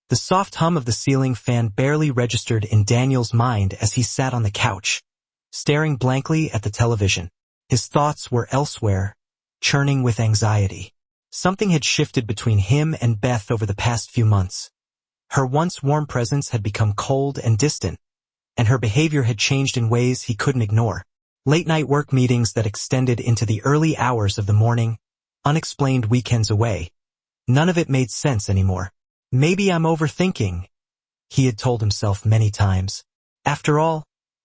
The soft hum of the ceiling fan barely registered in Daniel's mind as he sat on the couch, staring blankly at the television. His thoughts were elsewhere, churning with anxiety. Something had shifted between him and Beth over the past few months. Her once warm presence had become cold and distant, and her behavior had changed in ways he couldn't ignore. Late-night work meetings that extended into the early hours of the morning, unexplained weekends away. None of it made sense anymore. Maybe I'm overthinking, he had told himself many times. After all,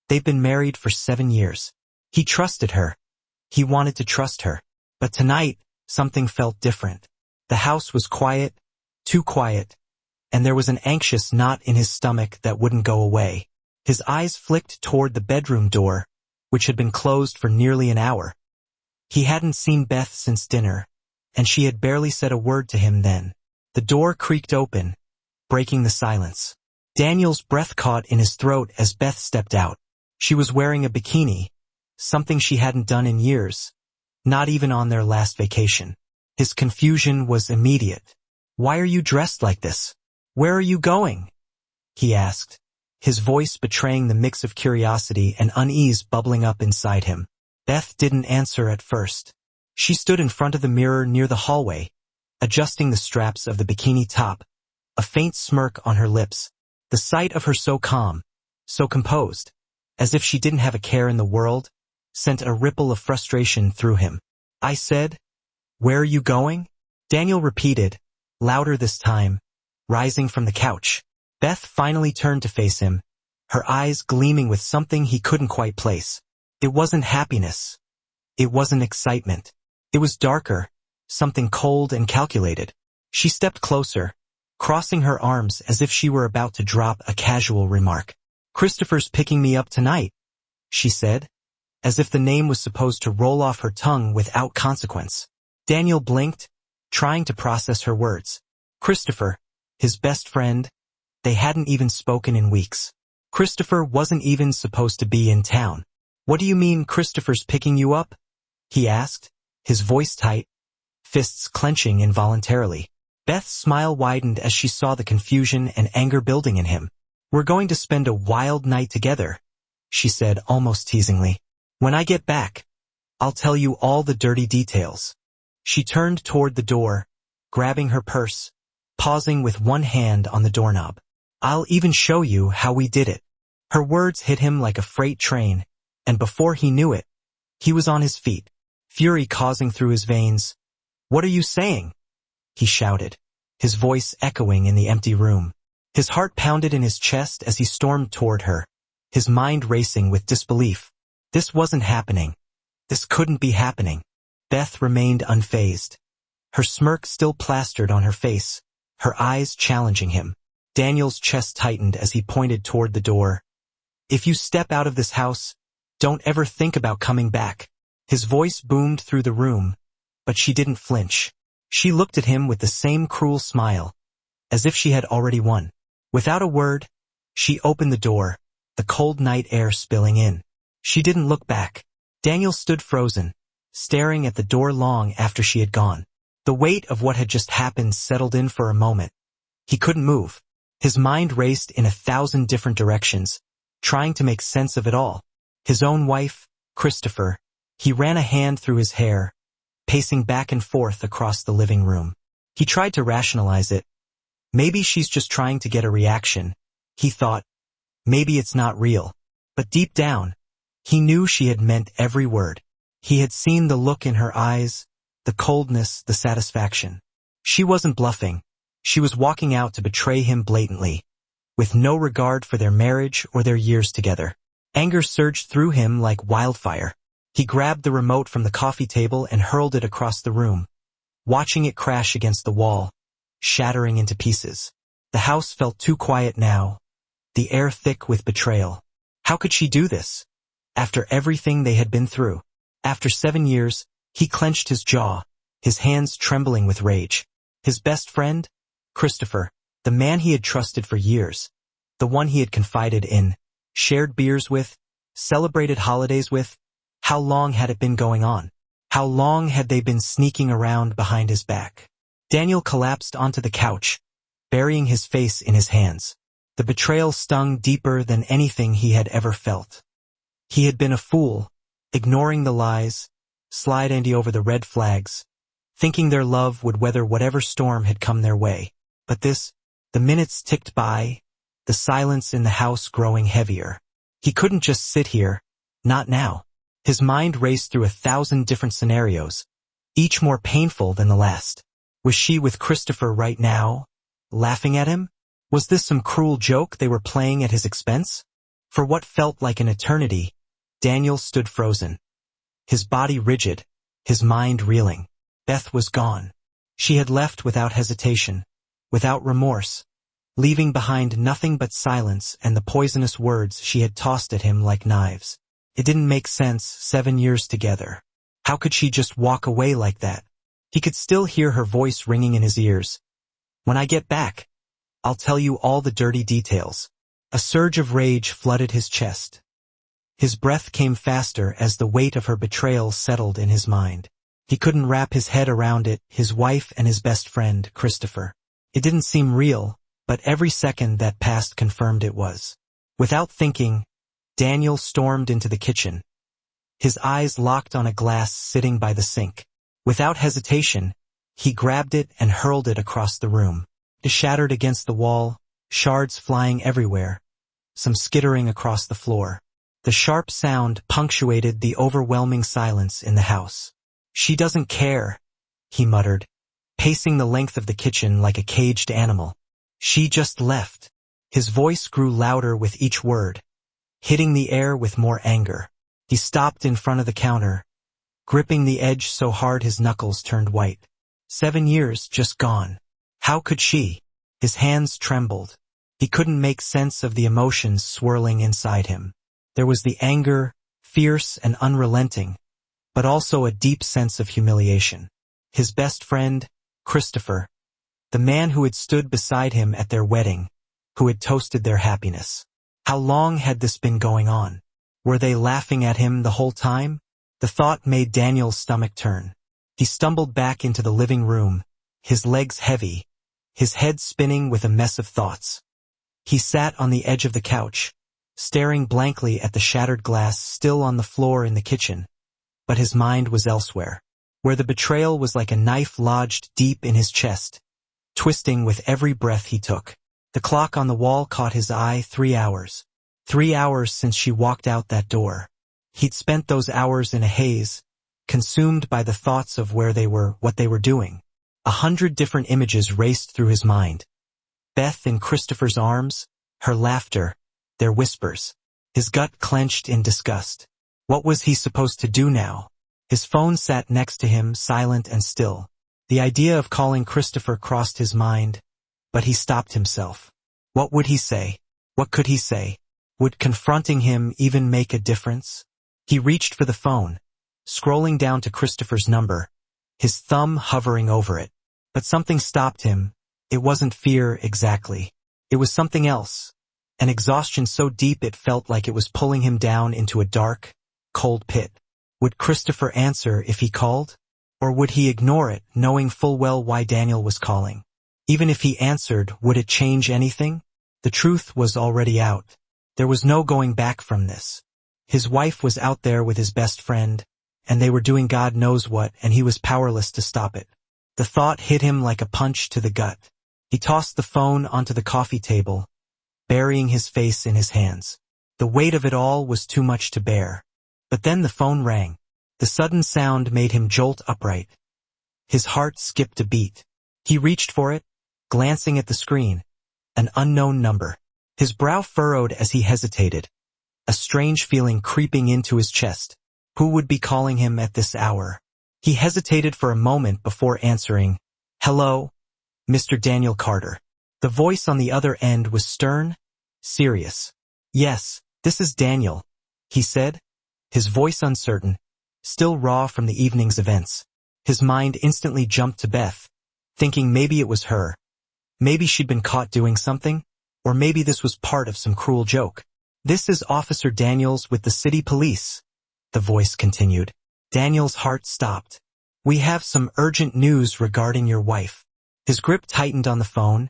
they've been married for 7 years. He trusted her. He wanted to trust her. But tonight, something felt different. The house was quiet, too quiet, and there was an anxious knot in his stomach that wouldn't go away. His eyes flicked toward the bedroom door, which had been closed for nearly an hour. He hadn't seen Beth since dinner, and she had barely said a word to him then. The door creaked open, breaking the silence. Daniel's breath caught in his throat as Beth stepped out. She was wearing a bikini, something she hadn't done in years, not even on their last vacation. His confusion was immediate. "Why are you dressed like this? Where are you going?" he asked, his voice betraying the mix of curiosity and unease bubbling up inside him. Beth didn't answer at first. She stood in front of the mirror near the hallway, adjusting the straps of the bikini top, a faint smirk on her lips. The sight of her so calm, so composed, as if she didn't have a care in the world, sent a ripple of frustration through him. "I said, where are you going?" Daniel repeated, louder this time, rising from the couch. Beth finally turned to face him, her eyes gleaming with something he couldn't quite place. It wasn't happiness. It wasn't excitement. It was darker, something cold and calculated. She stepped closer, crossing her arms as if she were about to drop a casual remark. "Christopher's picking me up tonight," she said, as if the name was supposed to roll off her tongue without consequence. Daniel blinked, trying to process her words. Christopher, his best friend, they hadn't even spoken in weeks. Christopher wasn't even supposed to be in town. "What do you mean Christopher's picking you up?" he asked, his voice tight, fists clenching involuntarily. Beth's smile widened as she saw the confusion and anger building in him. "We're going to spend a wild night together," she said almost teasingly. "When I get back, I'll tell you all the dirty details." She turned toward the door, grabbing her purse, pausing with one hand on the doorknob. "I'll even show you how we did it." Her words hit him like a freight train, and before he knew it, he was on his feet, fury coursing through his veins. "What are you saying?" he shouted, his voice echoing in the empty room. His heart pounded in his chest as he stormed toward her, his mind racing with disbelief. This wasn't happening. This couldn't be happening. Beth remained unfazed, her smirk still plastered on her face, her eyes challenging him. Daniel's chest tightened as he pointed toward the door. "If you step out of this house, don't ever think about coming back." His voice boomed through the room, but she didn't flinch. She looked at him with the same cruel smile, as if she had already won. Without a word, she opened the door, the cold night air spilling in. She didn't look back. Daniel stood frozen, staring at the door long after she had gone. The weight of what had just happened settled in for a moment. He couldn't move. His mind raced in 1,000 different directions, trying to make sense of it all. His own wife, Christopher. He ran a hand through his hair, pacing back and forth across the living room. He tried to rationalize it. Maybe she's just trying to get a reaction, he thought. Maybe it's not real. But deep down, he knew she had meant every word. He had seen the look in her eyes, the coldness, the satisfaction. She wasn't bluffing. She was walking out to betray him blatantly, with no regard for their marriage or their years together. Anger surged through him like wildfire. He grabbed the remote from the coffee table and hurled it across the room, watching it crash against the wall, shattering into pieces. The house felt too quiet now, the air thick with betrayal. How could she do this? After everything they had been through. After 7 years, he clenched his jaw, his hands trembling with rage. His best friend? Christopher, the man he had trusted for years, the one he had confided in, shared beers with, celebrated holidays with. How long had it been going on? How long had they been sneaking around behind his back? Daniel collapsed onto the couch, burying his face in his hands. The betrayal stung deeper than anything he had ever felt. He had been a fool, ignoring the lies, sliding over the red flags, thinking their love would weather whatever storm had come their way. But the minutes ticked by, the silence in the house growing heavier. He couldn't just sit here, not now. His mind raced through 1,000 different scenarios, each more painful than the last. Was she with Christopher right now, laughing at him? Was this some cruel joke they were playing at his expense? For what felt like an eternity, Daniel stood frozen, his body rigid, his mind reeling. Beth was gone. She had left without hesitation, without remorse, leaving behind nothing but silence and the poisonous words she had tossed at him like knives. It didn't make sense, 7 years together. How could she just walk away like that? He could still hear her voice ringing in his ears. When I get back, I'll tell you all the dirty details. A surge of rage flooded his chest. His breath came faster as the weight of her betrayal settled in his mind. He couldn't wrap his head around it, his wife and his best friend, Christopher. It didn't seem real, but every second that passed confirmed it was. Without thinking, Daniel stormed into the kitchen. His eyes locked on a glass sitting by the sink. Without hesitation, he grabbed it and hurled it across the room. It shattered against the wall, shards flying everywhere, some skittering across the floor. The sharp sound punctuated the overwhelming silence in the house. She doesn't care, he muttered, pacing the length of the kitchen like a caged animal. She just left. His voice grew louder with each word, hitting the air with more anger. He stopped in front of the counter, gripping the edge so hard his knuckles turned white. 7 years just gone. How could she? His hands trembled. He couldn't make sense of the emotions swirling inside him. There was the anger, fierce and unrelenting, but also a deep sense of humiliation. His best friend, Christopher, the man who had stood beside him at their wedding, who had toasted their happiness. How long had this been going on? Were they laughing at him the whole time? The thought made Daniel's stomach turn. He stumbled back into the living room, his legs heavy, his head spinning with a mess of thoughts. He sat on the edge of the couch, staring blankly at the shattered glass still on the floor in the kitchen, but his mind was elsewhere, where the betrayal was like a knife lodged deep in his chest, twisting with every breath he took. The clock on the wall caught his eye. 3 hours. 3 hours since she walked out that door. He'd spent those hours in a haze, consumed by the thoughts of where they were, what they were doing. 100 different images raced through his mind. Beth in Christopher's arms, her laughter, their whispers. His gut clenched in disgust. What was he supposed to do now? His phone sat next to him, silent and still. The idea of calling Christopher crossed his mind, but he stopped himself. What would he say? What could he say? Would confronting him even make a difference? He reached for the phone, scrolling down to Christopher's number, his thumb hovering over it. But something stopped him. It wasn't fear exactly. It was something else. An exhaustion so deep it felt like it was pulling him down into a dark, cold pit. Would Christopher answer if he called? Or would he ignore it, knowing full well why Daniel was calling? Even if he answered, would it change anything? The truth was already out. There was no going back from this. His wife was out there with his best friend, and they were doing God knows what, and he was powerless to stop it. The thought hit him like a punch to the gut. He tossed the phone onto the coffee table, burying his face in his hands. The weight of it all was too much to bear. But then the phone rang. The sudden sound made him jolt upright. His heart skipped a beat. He reached for it, glancing at the screen. An unknown number. His brow furrowed as he hesitated, a strange feeling creeping into his chest. Who would be calling him at this hour? He hesitated for a moment before answering. Hello, Mr. Daniel Carter. The voice on the other end was stern, serious. Yes, this is Daniel, he said, his voice uncertain, still raw from the evening's events. His mind instantly jumped to Beth, thinking maybe it was her. Maybe she'd been caught doing something, or maybe this was part of some cruel joke. This is Officer Daniels with the city police, the voice continued. Daniel's heart stopped. We have some urgent news regarding your wife. His grip tightened on the phone,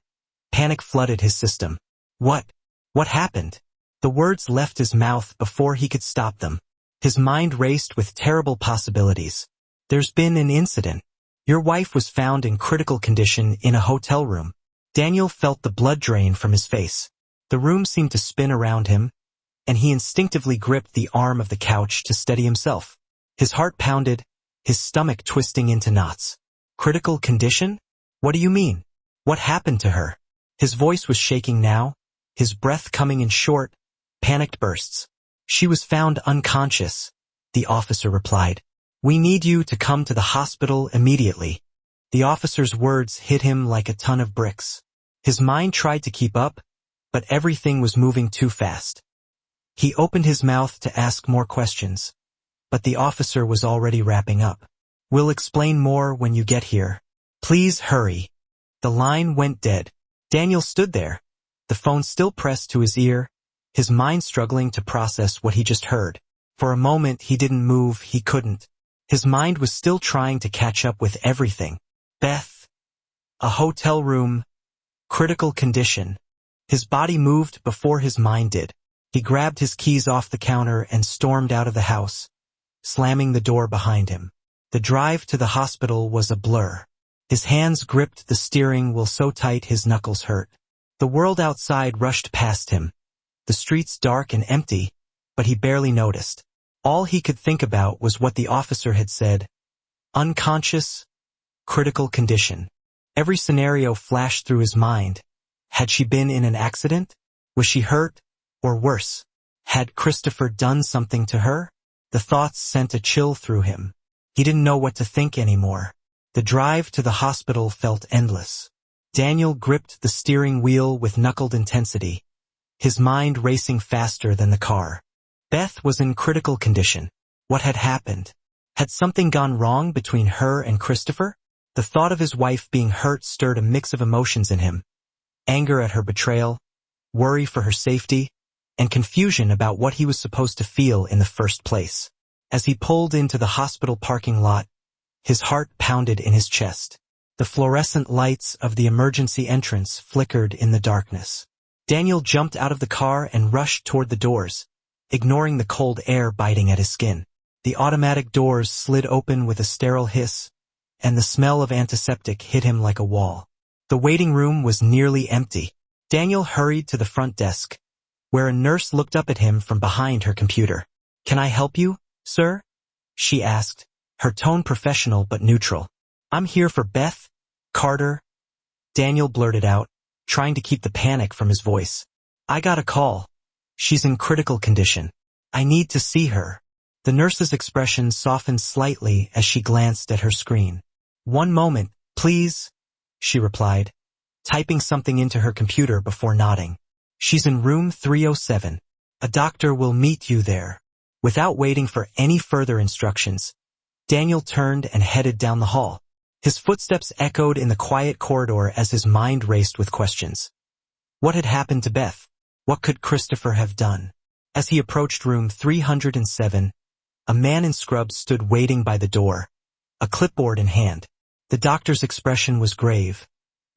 Panic flooded his system. What? What happened? The words left his mouth before he could stop them. His mind raced with terrible possibilities. There's been an incident. Your wife was found in critical condition in a hotel room. Daniel felt the blood drain from his face. The room seemed to spin around him, and he instinctively gripped the arm of the couch to steady himself. His heart pounded, his stomach twisting into knots. Critical condition? What do you mean? What happened to her? His voice was shaking now, his breath coming in short, panicked bursts. She was found unconscious, the officer replied. We need you to come to the hospital immediately. The officer's words hit him like a ton of bricks. His mind tried to keep up, but everything was moving too fast. He opened his mouth to ask more questions, but the officer was already wrapping up. We'll explain more when you get here. Please hurry. The line went dead. Daniel stood there, the phone still pressed to his ear, his mind struggling to process what he just heard. For a moment he didn't move, he couldn't. His mind was still trying to catch up with everything. Beth. A hotel room. Critical condition. His body moved before his mind did. He grabbed his keys off the counter and stormed out of the house, slamming the door behind him. The drive to the hospital was a blur. His hands gripped the steering wheel so tight his knuckles hurt. The world outside rushed past him. The streets dark and empty, but he barely noticed. All he could think about was what the officer had said. Unconscious, critical condition. Every scenario flashed through his mind. Had she been in an accident? Was she hurt? Or worse, had Christopher done something to her? The thoughts sent a chill through him. He didn't know what to think anymore. The drive to the hospital felt endless. Daniel gripped the steering wheel with knuckled intensity, his mind racing faster than the car. Beth was in critical condition. What had happened? Had something gone wrong between her and Christopher? The thought of his wife being hurt stirred a mix of emotions in him. Anger at her betrayal, worry for her safety, and confusion about what he was supposed to feel in the first place. As he pulled into the hospital parking lot, his heart pounded in his chest. The fluorescent lights of the emergency entrance flickered in the darkness. Daniel jumped out of the car and rushed toward the doors, ignoring the cold air biting at his skin. The automatic doors slid open with a sterile hiss, and the smell of antiseptic hit him like a wall. The waiting room was nearly empty. Daniel hurried to the front desk, where a nurse looked up at him from behind her computer. Can I help you, sir? She asked, her tone professional but neutral. I'm here for Beth, Carter. Daniel blurted out, trying to keep the panic from his voice. I got a call. She's in critical condition. I need to see her. The nurse's expression softened slightly as she glanced at her screen. One moment, please, she replied, typing something into her computer before nodding. She's in room 307. A doctor will meet you there. Without waiting for any further instructions, Daniel turned and headed down the hall. His footsteps echoed in the quiet corridor as his mind raced with questions. What had happened to Beth? What could Christopher have done? As he approached room 307, a man in scrubs stood waiting by the door, a clipboard in hand. The doctor's expression was grave,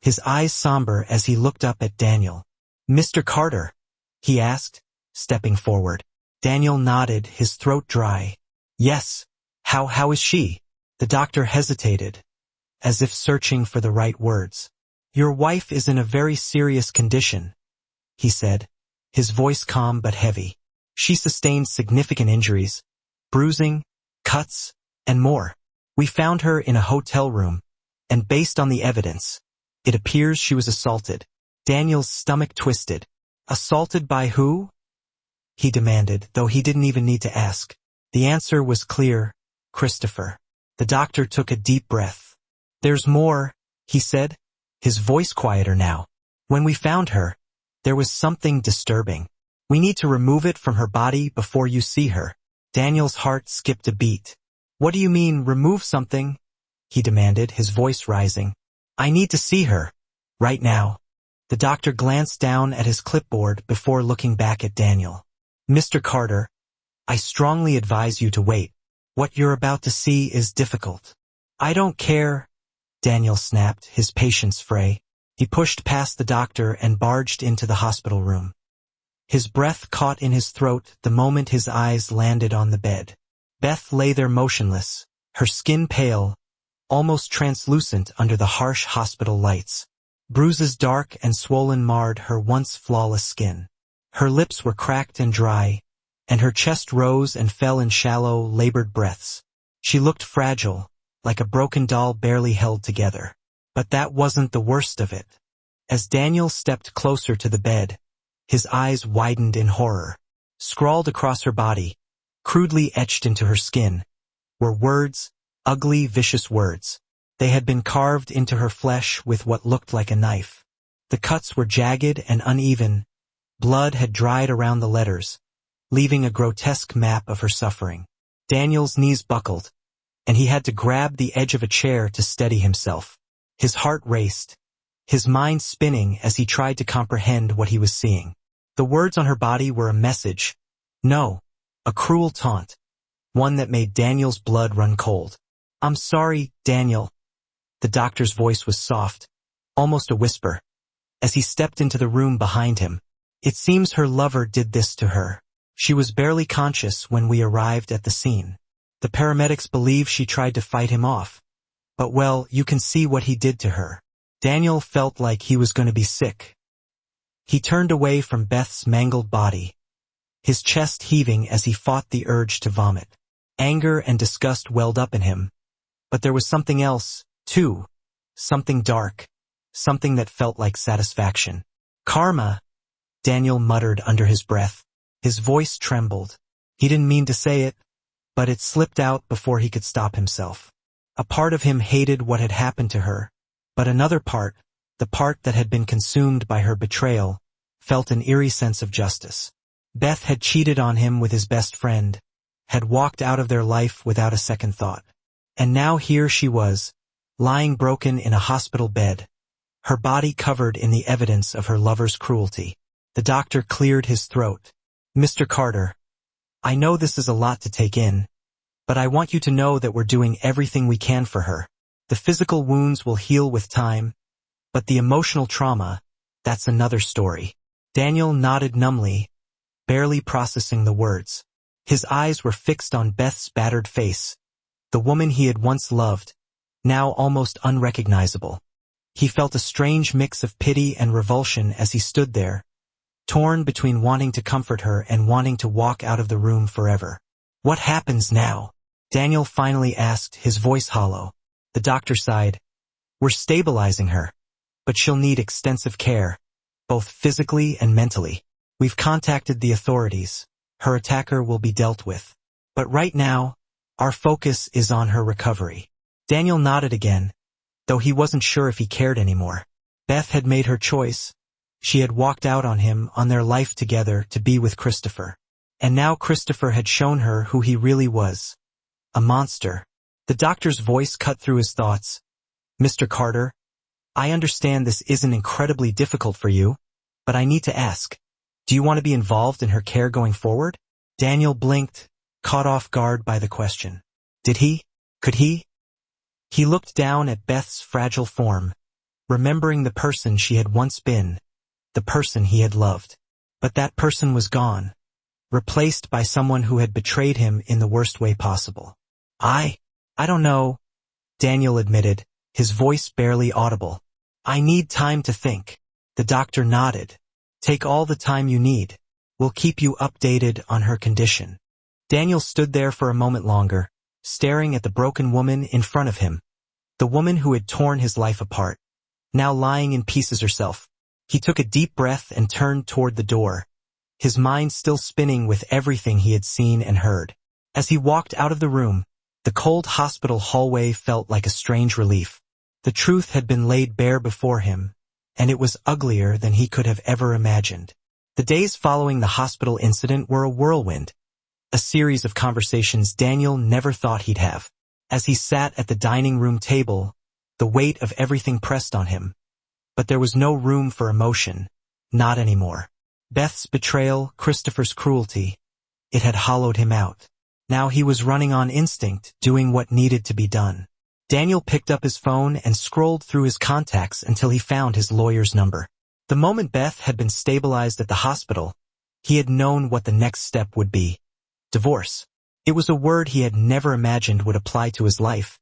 his eyes somber as he looked up at Daniel. Mr. Carter, he asked, stepping forward. Daniel nodded, his throat dry. Yes. How is she? The doctor hesitated, as if searching for the right words. Your wife is in a very serious condition, he said, his voice calm but heavy. She sustained significant injuries, bruising, cuts, and more. We found her in a hotel room, and based on the evidence, it appears she was assaulted. Daniel's stomach twisted. Assaulted by who? He demanded, though he didn't even need to ask. The answer was clear, Christopher. The doctor took a deep breath. There's more, he said, his voice quieter now. When we found her, there was something disturbing. We need to remove it from her body before you see her. Daniel's heart skipped a beat. What do you mean, remove something? He demanded, his voice rising. I need to see her. Right now. The doctor glanced down at his clipboard before looking back at Daniel. Mr. Carter, I strongly advise you to wait. What you're about to see is difficult. I don't care, Daniel snapped, his patience fray. He pushed past the doctor and barged into the hospital room. His breath caught in his throat the moment his eyes landed on the bed. Beth lay there motionless, her skin pale, almost translucent under the harsh hospital lights. Bruises dark and swollen marred her once flawless skin. Her lips were cracked and dry, and her chest rose and fell in shallow, labored breaths. She looked fragile, like a broken doll barely held together. But that wasn't the worst of it. As Daniel stepped closer to the bed, his eyes widened in horror. Scrawled across her body, crudely etched into her skin, were words, ugly, vicious words. They had been carved into her flesh with what looked like a knife. The cuts were jagged and uneven. Blood had dried around the letters, leaving a grotesque map of her suffering. Daniel's knees buckled, and he had to grab the edge of a chair to steady himself. His heart raced, his mind spinning as he tried to comprehend what he was seeing. The words on her body were a message. No, a cruel taunt, one that made Daniel's blood run cold. "I'm sorry, Daniel." The doctor's voice was soft, almost a whisper, as he stepped into the room behind him. "It seems her lover did this to her. She was barely conscious when we arrived at the scene. The paramedics believe she tried to fight him off. But well, you can see what he did to her." Daniel felt like he was going to be sick. He turned away from Beth's mangled body, his chest heaving as he fought the urge to vomit. Anger and disgust welled up in him. But there was something else, too. Something dark. Something that felt like satisfaction. "Karma," Daniel muttered under his breath. His voice trembled. He didn't mean to say it, but it slipped out before he could stop himself. A part of him hated what had happened to her, but another part, the part that had been consumed by her betrayal, felt an eerie sense of justice. Beth had cheated on him with his best friend, had walked out of their life without a second thought. And now here she was, lying broken in a hospital bed, her body covered in the evidence of her lover's cruelty. The doctor cleared his throat. "Mr. Carter, I know this is a lot to take in, but I want you to know that we're doing everything we can for her. The physical wounds will heal with time, but the emotional trauma, that's another story." Daniel nodded numbly, barely processing the words. His eyes were fixed on Beth's battered face, the woman he had once loved, now almost unrecognizable. He felt a strange mix of pity and revulsion as he stood there, torn between wanting to comfort her and wanting to walk out of the room forever. "What happens now?" Daniel finally asked, his voice hollow. The doctor sighed. "We're stabilizing her, but she'll need extensive care, both physically and mentally. We've contacted the authorities. Her attacker will be dealt with. But right now, our focus is on her recovery." Daniel nodded again, though he wasn't sure if he cared anymore. Beth had made her choice. She had walked out on him, on their life together, to be with Christopher. And now Christopher had shown her who he really was. A monster. The doctor's voice cut through his thoughts. "Mr. Carter, I understand this isn't incredibly difficult for you, but I need to ask, do you want to be involved in her care going forward?" Daniel blinked, caught off guard by the question. Did he? Could he? He looked down at Beth's fragile form, remembering the person she had once been, the person he had loved. But that person was gone, replaced by someone who had betrayed him in the worst way possible. I don't know," Daniel admitted, his voice barely audible. "I need time to think." The doctor nodded. "Take all the time you need. We'll keep you updated on her condition." Daniel stood there for a moment longer, staring at the broken woman in front of him, the woman who had torn his life apart, now lying in pieces herself. He took a deep breath and turned toward the door, his mind still spinning with everything he had seen and heard. As he walked out of the room, the cold hospital hallway felt like a strange relief. The truth had been laid bare before him, and it was uglier than he could have ever imagined. The days following the hospital incident were a whirlwind, a series of conversations Daniel never thought he'd have. As he sat at the dining room table, the weight of everything pressed on him. But there was no room for emotion, not anymore. Beth's betrayal, Christopher's cruelty, it had hollowed him out. Now he was running on instinct, doing what needed to be done. Daniel picked up his phone and scrolled through his contacts until he found his lawyer's number. The moment Beth had been stabilized at the hospital, he had known what the next step would be. Divorce. It was a word he had never imagined would apply to his life.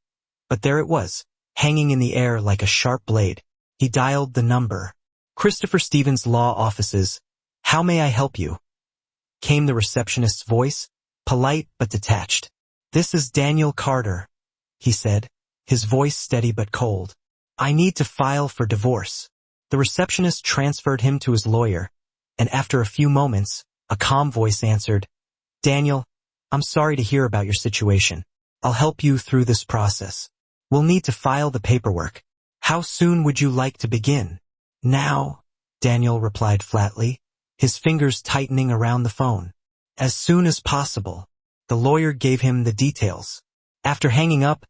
But there it was, hanging in the air like a sharp blade. He dialed the number. Christopher Stevens Law Offices. How may I help you? Came the receptionist's voice, polite but detached. This is Daniel Carter, he said, his voice steady but cold. I need to file for divorce. The receptionist transferred him to his lawyer, and after a few moments, a calm voice answered, Daniel, I'm sorry to hear about your situation. I'll help you through this process. We'll need to file the paperwork. How soon would you like to begin? Now, Daniel replied flatly, his fingers tightening around the phone. As soon as possible. The lawyer gave him the details. After hanging up,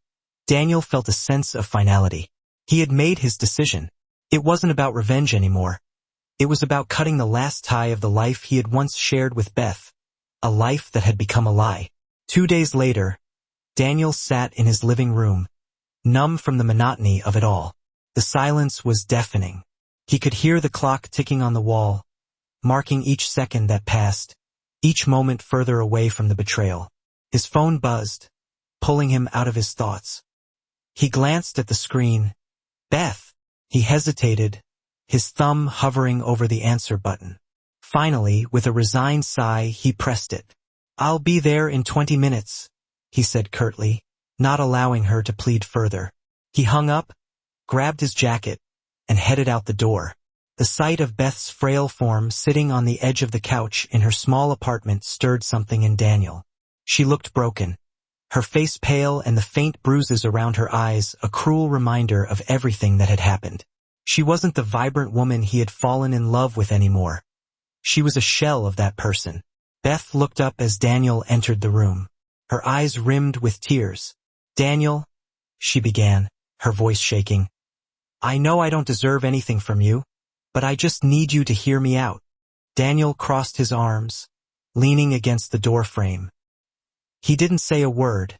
Daniel felt a sense of finality. He had made his decision. It wasn't about revenge anymore. It was about cutting the last tie of the life he had once shared with Beth, a life that had become a lie. 2 days later, Daniel sat in his living room, numb from the monotony of it all. The silence was deafening. He could hear the clock ticking on the wall, marking each second that passed, each moment further away from the betrayal. His phone buzzed, pulling him out of his thoughts. He glanced at the screen. Beth. He hesitated, his thumb hovering over the answer button. Finally, with a resigned sigh, he pressed it. I'll be there in 20 minutes, he said curtly, not allowing her to plead further. He hung up, grabbed his jacket, and headed out the door. The sight of Beth's frail form sitting on the edge of the couch in her small apartment stirred something in Daniel. She looked broken, her face pale and the faint bruises around her eyes a cruel reminder of everything that had happened. She wasn't the vibrant woman he had fallen in love with anymore. She was a shell of that person. Beth looked up as Daniel entered the room, her eyes rimmed with tears. Daniel, she began, her voice shaking. I know I don't deserve anything from you, but I just need you to hear me out. Daniel crossed his arms, leaning against the doorframe. He didn't say a word,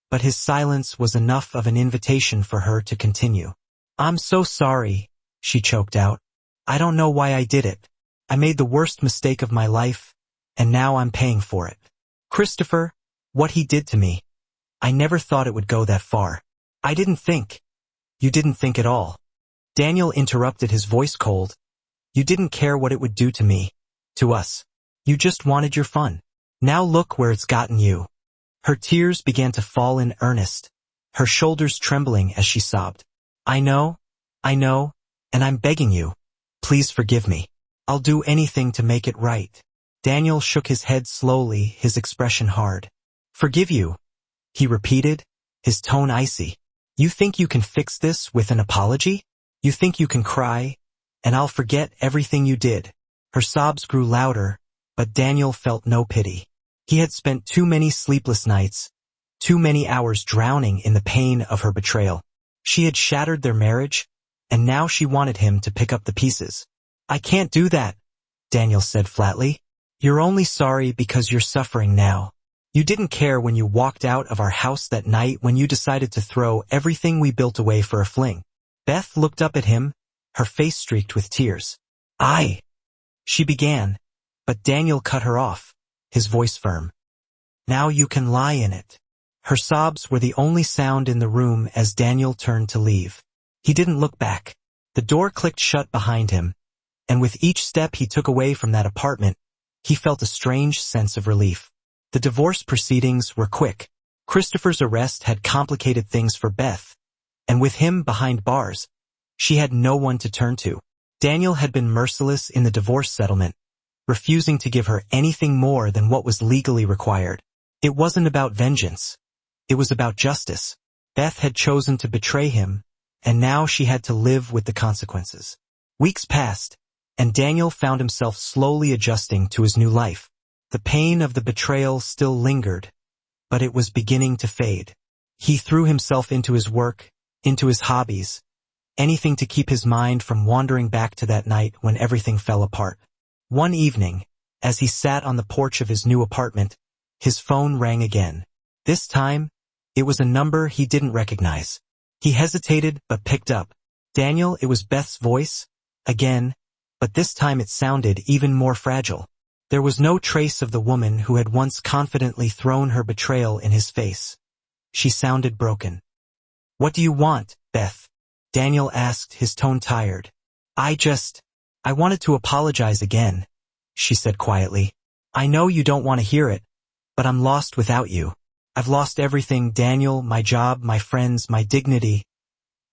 but his silence was enough of an invitation for her to continue. I'm so sorry, she choked out. I don't know why I did it. I made the worst mistake of my life, and now I'm paying for it. Christopher, what he did to me. I never thought it would go that far. I didn't think. You didn't think at all. Daniel interrupted, his voice cold. You didn't care what it would do to me, to us. You just wanted your fun. Now look where it's gotten you. Her tears began to fall in earnest, her shoulders trembling as she sobbed. I know, and I'm begging you. Please forgive me. I'll do anything to make it right. Daniel shook his head slowly, his expression hard. Forgive you, he repeated, his tone icy. You think you can fix this with an apology? You think you can cry, and I'll forget everything you did? Her sobs grew louder, but Daniel felt no pity. He had spent too many sleepless nights, too many hours drowning in the pain of her betrayal. She had shattered their marriage, and now she wanted him to pick up the pieces. I can't do that, Daniel said flatly. You're only sorry because you're suffering now. You didn't care when you walked out of our house that night, when you decided to throw everything we built away for a fling. Beth looked up at him, her face streaked with tears. She began, but Daniel cut her off, his voice firm. Now you can lie in it. Her sobs were the only sound in the room as Daniel turned to leave. He didn't look back. The door clicked shut behind him, and with each step he took away from that apartment, he felt a strange sense of relief. The divorce proceedings were quick. Christopher's arrest had complicated things for Beth, and with him behind bars, she had no one to turn to. Daniel had been merciless in the divorce settlement, refusing to give her anything more than what was legally required. It wasn't about vengeance. It was about justice. Beth had chosen to betray him, and now she had to live with the consequences. Weeks passed, and Daniel found himself slowly adjusting to his new life. The pain of the betrayal still lingered, but it was beginning to fade. He threw himself into his work, into his hobbies, anything to keep his mind from wandering back to that night when everything fell apart. One evening, as he sat on the porch of his new apartment, his phone rang again. This time, it was a number he didn't recognize. He hesitated but picked up. Daniel, it was Beth's voice, again, but this time it sounded even more fragile. There was no trace of the woman who had once confidently thrown her betrayal in his face. She sounded broken. "What do you want, Beth?" Daniel asked, his tone tired. I wanted to apologize again," she said quietly. "I know you don't want to hear it, but I'm lost without you. I've lost everything, Daniel, my job, my friends, my dignity.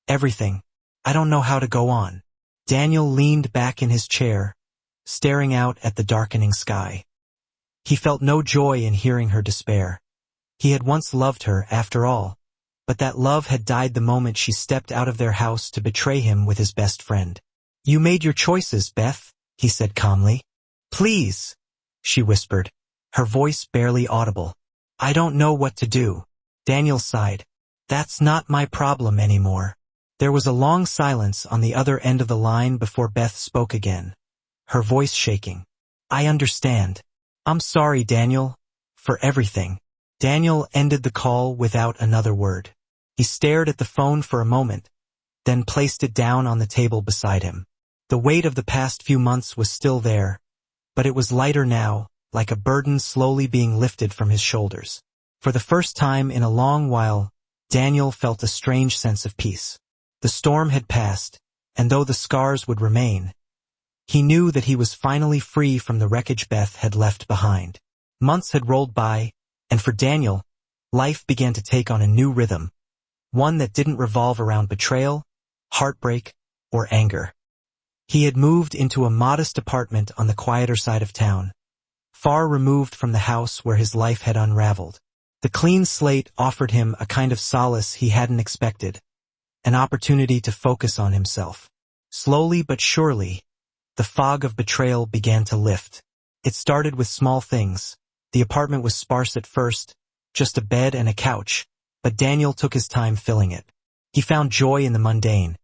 Everything. I don't know how to go on." Daniel leaned back in his chair, staring out at the darkening sky. He felt no joy in hearing her despair. He had once loved her, after all, but that love had died the moment she stepped out of their house to betray him with his best friend. "You made your choices, Beth," he said calmly. "Please," she whispered, her voice barely audible. "I don't know what to do." Daniel sighed. "That's not my problem anymore." There was a long silence on the other end of the line before Beth spoke again, her voice shaking. "I understand. I'm sorry, Daniel, for everything." Daniel ended the call without another word. He stared at the phone for a moment, then placed it down on the table beside him. The weight of the past few months was still there, but it was lighter now, like a burden slowly being lifted from his shoulders. For the first time in a long while, Daniel felt a strange sense of peace. The storm had passed, and though the scars would remain, he knew that he was finally free from the wreckage Beth had left behind. Months had rolled by, and for Daniel, life began to take on a new rhythm, one that didn't revolve around betrayal, heartbreak, or anger. He had moved into a modest apartment on the quieter side of town, far removed from the house where his life had unraveled. The clean slate offered him a kind of solace he hadn't expected, an opportunity to focus on himself. Slowly but surely, the fog of betrayal began to lift. It started with small things. The apartment was sparse at first, just a bed and a couch, but Daniel took his time filling it. He found joy in the mundane,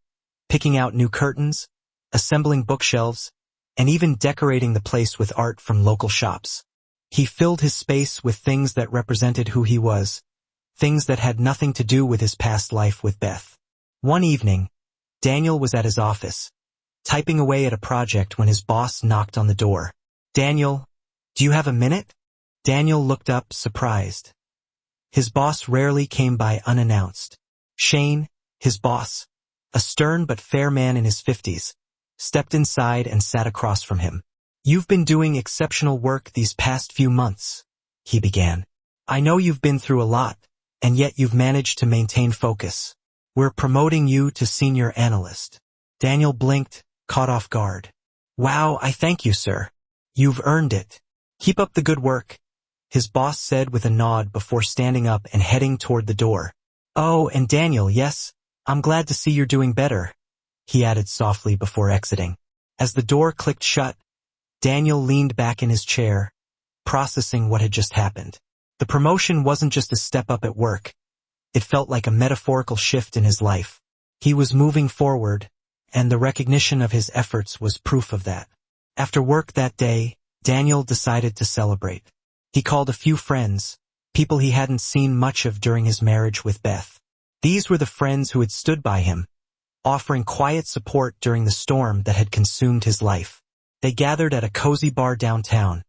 picking out new curtains, assembling bookshelves, and even decorating the place with art from local shops. He filled his space with things that represented who he was, things that had nothing to do with his past life with Beth. One evening, Daniel was at his office, typing away at a project when his boss knocked on the door. "Daniel, do you have a minute?" Daniel looked up, surprised. His boss rarely came by unannounced. Shane, his boss, a stern but fair man in his 50s, stepped inside and sat across from him. "You've been doing exceptional work these past few months," he began. "I know you've been through a lot, and yet you've managed to maintain focus. We're promoting you to senior analyst." Daniel blinked, caught off guard. "Wow, I thank you, sir. You've earned it. Keep up the good work," his boss said with a nod before standing up and heading toward the door. "Oh, and Daniel, yes, I'm glad to see you're doing better," he added softly before exiting. As the door clicked shut, Daniel leaned back in his chair, processing what had just happened. The promotion wasn't just a step up at work. It felt like a metaphorical shift in his life. He was moving forward, and the recognition of his efforts was proof of that. After work that day, Daniel decided to celebrate. He called a few friends, people he hadn't seen much of during his marriage with Beth. These were the friends who had stood by him, offering quiet support during the storm that had consumed his life. They gathered at a cozy bar downtown,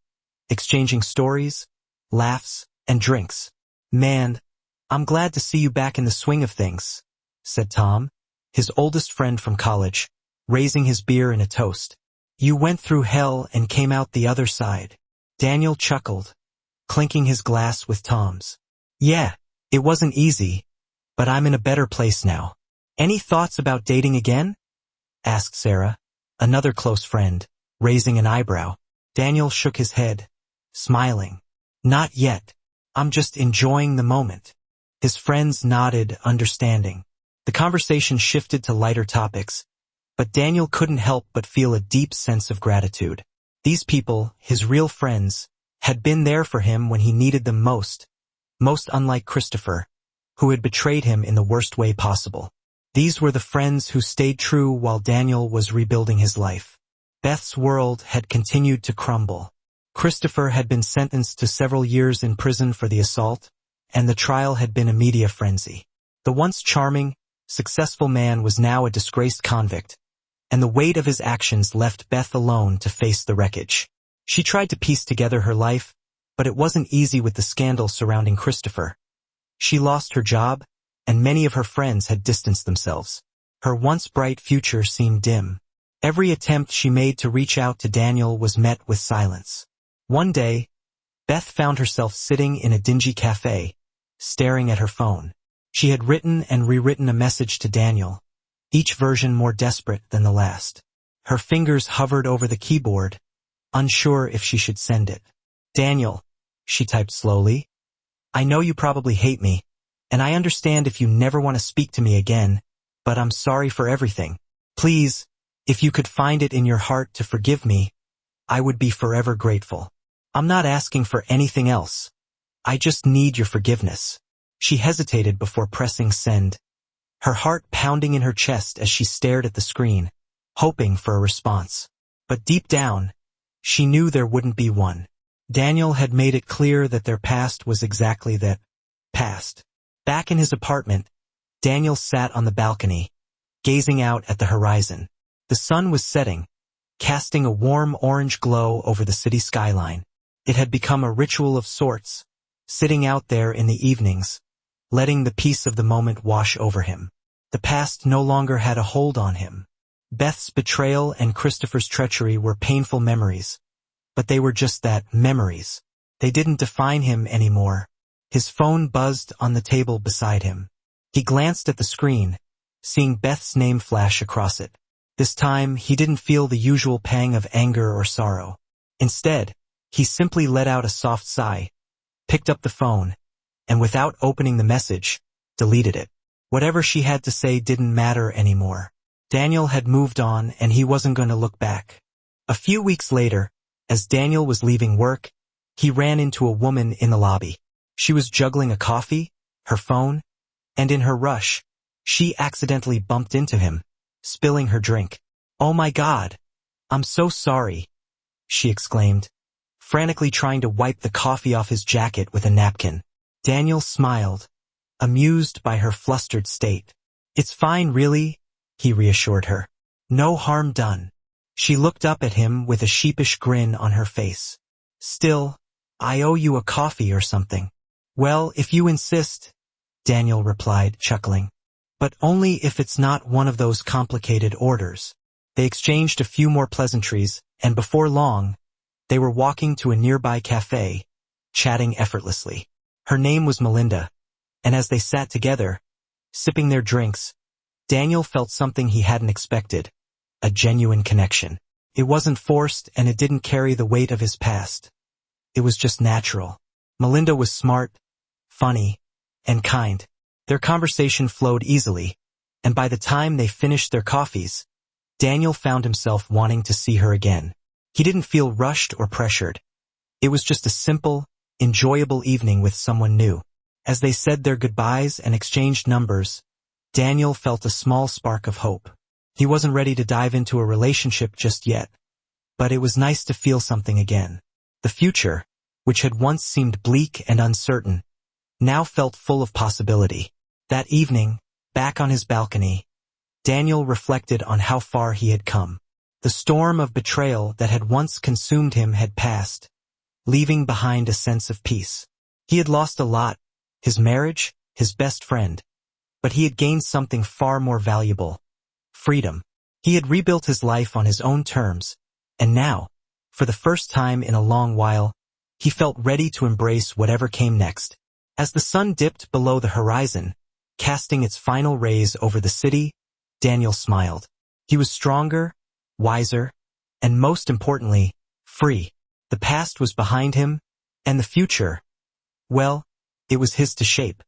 exchanging stories, laughs, and drinks. "Man, I'm glad to see you back in the swing of things," said Tom, his oldest friend from college, raising his beer in a toast. "You went through hell and came out the other side." Daniel chuckled, clinking his glass with Tom's. "Yeah, it wasn't easy, but I'm in a better place now." "Any thoughts about dating again?" asked Sarah, another close friend, raising an eyebrow. Daniel shook his head, smiling. "Not yet. I'm just enjoying the moment." His friends nodded, understanding. The conversation shifted to lighter topics, but Daniel couldn't help but feel a deep sense of gratitude. These people, his real friends, had been there for him when he needed them most unlike Christopher, who had betrayed him in the worst way possible. These were the friends who stayed true while Daniel was rebuilding his life. Beth's world had continued to crumble. Christopher had been sentenced to several years in prison for the assault, and the trial had been a media frenzy. The once charming, successful man was now a disgraced convict, and the weight of his actions left Beth alone to face the wreckage. She tried to piece together her life, but it wasn't easy with the scandal surrounding Christopher. She lost her job, and many of her friends had distanced themselves. Her once bright future seemed dim. Every attempt she made to reach out to Daniel was met with silence. One day, Beth found herself sitting in a dingy cafe, staring at her phone. She had written and rewritten a message to Daniel, each version more desperate than the last. Her fingers hovered over the keyboard, unsure if she should send it. "Daniel," she typed slowly, "I know you probably hate me, and I understand if you never want to speak to me again, but I'm sorry for everything. Please, if you could find it in your heart to forgive me, I would be forever grateful. I'm not asking for anything else. I just need your forgiveness." She hesitated before pressing send, her heart pounding in her chest as she stared at the screen, hoping for a response. But deep down, she knew there wouldn't be one. Daniel had made it clear that their past was exactly that, past. Back in his apartment, Daniel sat on the balcony, gazing out at the horizon. The sun was setting, casting a warm orange glow over the city skyline. It had become a ritual of sorts, sitting out there in the evenings, letting the peace of the moment wash over him. The past no longer had a hold on him. Beth's betrayal and Christopher's treachery were painful memories, but they were just that, memories. They didn't define him anymore. His phone buzzed on the table beside him. He glanced at the screen, seeing Beth's name flash across it. This time, he didn't feel the usual pang of anger or sorrow. Instead, he simply let out a soft sigh, picked up the phone, and without opening the message, deleted it. Whatever she had to say didn't matter anymore. Daniel had moved on, and he wasn't going to look back. A few weeks later, as Daniel was leaving work, he ran into a woman in the lobby. She was juggling a coffee, her phone, and in her rush, she accidentally bumped into him, spilling her drink. "Oh my God! I'm so sorry," she exclaimed, frantically trying to wipe the coffee off his jacket with a napkin. Daniel smiled, amused by her flustered state. "It's fine, really," he reassured her. "No harm done." She looked up at him with a sheepish grin on her face. "Still, I owe you a coffee or something." "Well, if you insist," Daniel replied, chuckling. "But only if it's not one of those complicated orders." They exchanged a few more pleasantries, and before long, they were walking to a nearby cafe, chatting effortlessly. Her name was Melinda, and as they sat together, sipping their drinks, Daniel felt something he hadn't expected, a genuine connection. It wasn't forced, and it didn't carry the weight of his past. It was just natural. Melinda was smart, funny, and kind. Their conversation flowed easily, and by the time they finished their coffees, Daniel found himself wanting to see her again. He didn't feel rushed or pressured. It was just a simple, enjoyable evening with someone new. As they said their goodbyes and exchanged numbers, Daniel felt a small spark of hope. He wasn't ready to dive into a relationship just yet, but it was nice to feel something again. The future, which had once seemed bleak and uncertain, now felt full of possibility. That evening, back on his balcony, Daniel reflected on how far he had come. The storm of betrayal that had once consumed him had passed, leaving behind a sense of peace. He had lost a lot, his marriage, his best friend, but he had gained something far more valuable: freedom. He had rebuilt his life on his own terms, and now, for the first time in a long while, he felt ready to embrace whatever came next. As the sun dipped below the horizon, casting its final rays over the city, Daniel smiled. He was stronger, wiser, and most importantly, free. The past was behind him, and the future, well, it was his to shape.